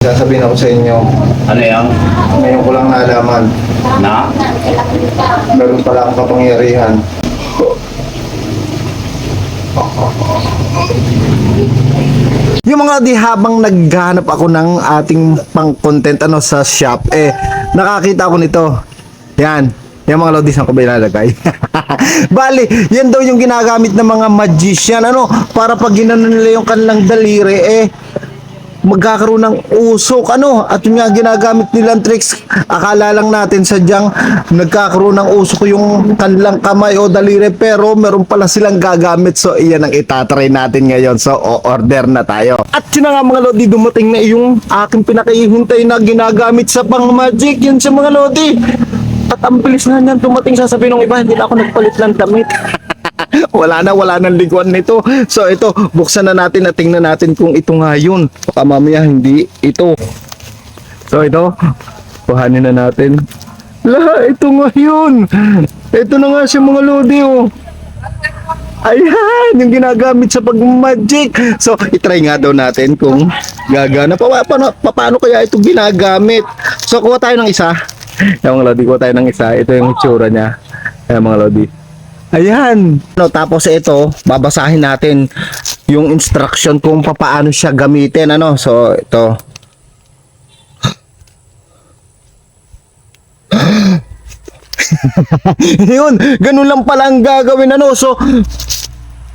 Sasabihin ako sa inyo, Ano yan? ngayon ko lang nalaman, Na? meron pala akong kapangyarihan. Yung mga di habang naghahanap ako ng ating pang-content sa shop, nakakita ko nito. Yan. Yung mga lodis ko ba ilalagay? Bali, yan daw yung ginagamit ng mga magician, para pag ginano nila yung kanilang daliri, magkakaroon ng usok, at yun nga ginagamit nilang tricks. Akala lang natin sadyang nagkakaroon ng usok yung kanilang kamay o daliri, pero meron pala silang gagamit. So iyan ang itatry natin ngayon. So order na tayo. At yun na nga mga lodi, dumating na yung aking pinakahihintay na ginagamit sa pang magic. Yun sa mga lodi. At ang bilis na niyan dumating. Sasabihin ng iba, hindi na ako nagpalit ng damit. wala nang liguan nito. So ito, buksan na natin at tingnan natin kung ito nga yun. Baka mamaya hindi ito. So ito, kuhanin na natin. Ito nga yun. Ito na nga siya mga lodi, Ayan, yung ginagamit sa pag-magic. So, itry nga daw natin kung gagana. Paano kaya ito ginagamit? So, kuha tayo ng isa. Yung mga lodi, kuha tayo ng isa. Ito yung itsura niya. Ayan mga lodi. Ayan. Tapos ito, babasahin natin yung instruction kung paano siya gamitin. So, ito. Yun, ganun lang pala ang gagawin. So,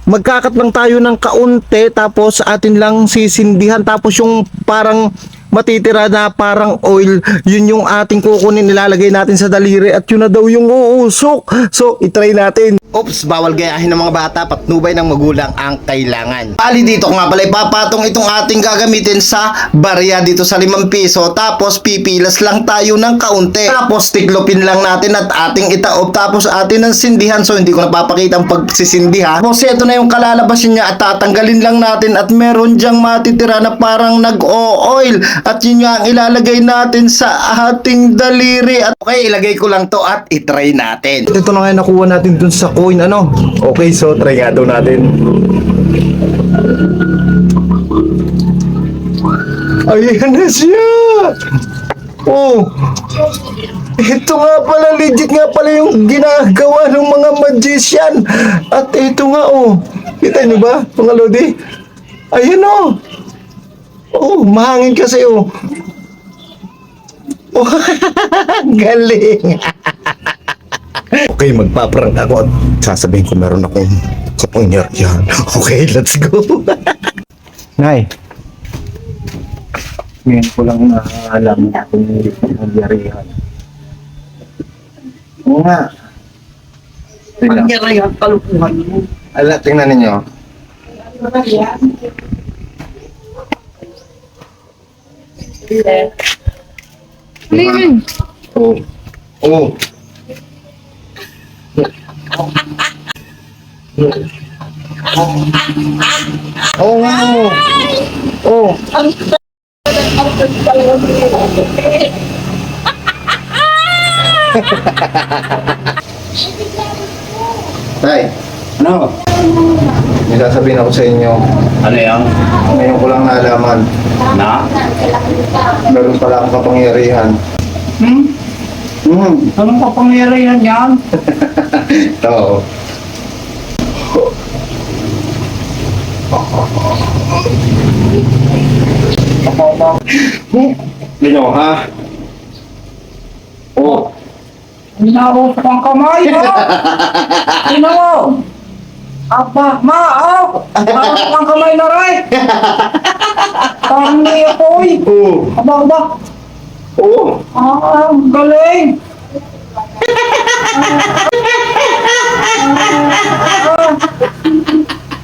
magkakat lang tayo ng kaunti, tapos atin lang sisindihan, tapos yung parang matitira na parang oil, yun yung ating kukunin, nilalagay natin sa daliri, at yun na daw yung uusok. So, itry natin. Oops, bawal gayahin ng mga bata, patnubay ng magulang ang kailangan. Bali dito nga pala, ipapatong itong ating gagamitin sa barya dito sa 5 piso, tapos pipilas lang tayo ng kaunti. Tapos tiklopin lang natin at ating itaob, tapos atin ang sindihan. So, hindi ko napapakita ang pagsisindihan. Tapos ito na yung kalalabasin niya at tatanggalin lang natin, at meron dyang matitira na parang nag-o-oil. At yun nga ang ilalagay natin sa ating daliri. At okay, ilagay ko lang to at itry natin. Ito na nga nakuha natin dun sa coin, Okay, so try nga daw natin. Ayan na siya. Ito nga pala, legit nga pala yung ginagawa ng mga magician. At ito nga, kita nyo ba mga lodi? Ayan mahangin kasi galing. Okay, magpaprank ako at sasabihin ko meron akong kapangyarihan. Okay, let's go. Nay, ngayon ko lang alam kung may kapangyarihan. Oo nga. Pangyarihan, kalukuhan mo. Tingnan ninyo. Oh. Tay, Ano? may sasabihin ako sa inyo, Ano yan? ngayon ko lang nalaman, Na? meron pala akong kapangyarihan. Anong kapangyarihan yan? Oo. Bino, ha? Narot ang kamay, Sino mo? Aba, narot ang kamay na rin. Parang may apoy. Aba. Galing.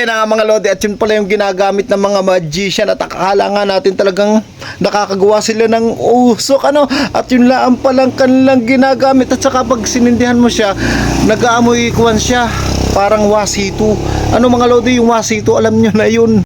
Yan nga mga lodi, at yun pala yung ginagamit ng mga magician, at akala nga natin talagang nakakagawa sila ng usok, at yun lang palang kanilang ginagamit. At saka pag sinindihan mo siya, nag-aamoy kuwan siya, parang wasitu. Mga lodi, yung wasitu, alam nyo na yun.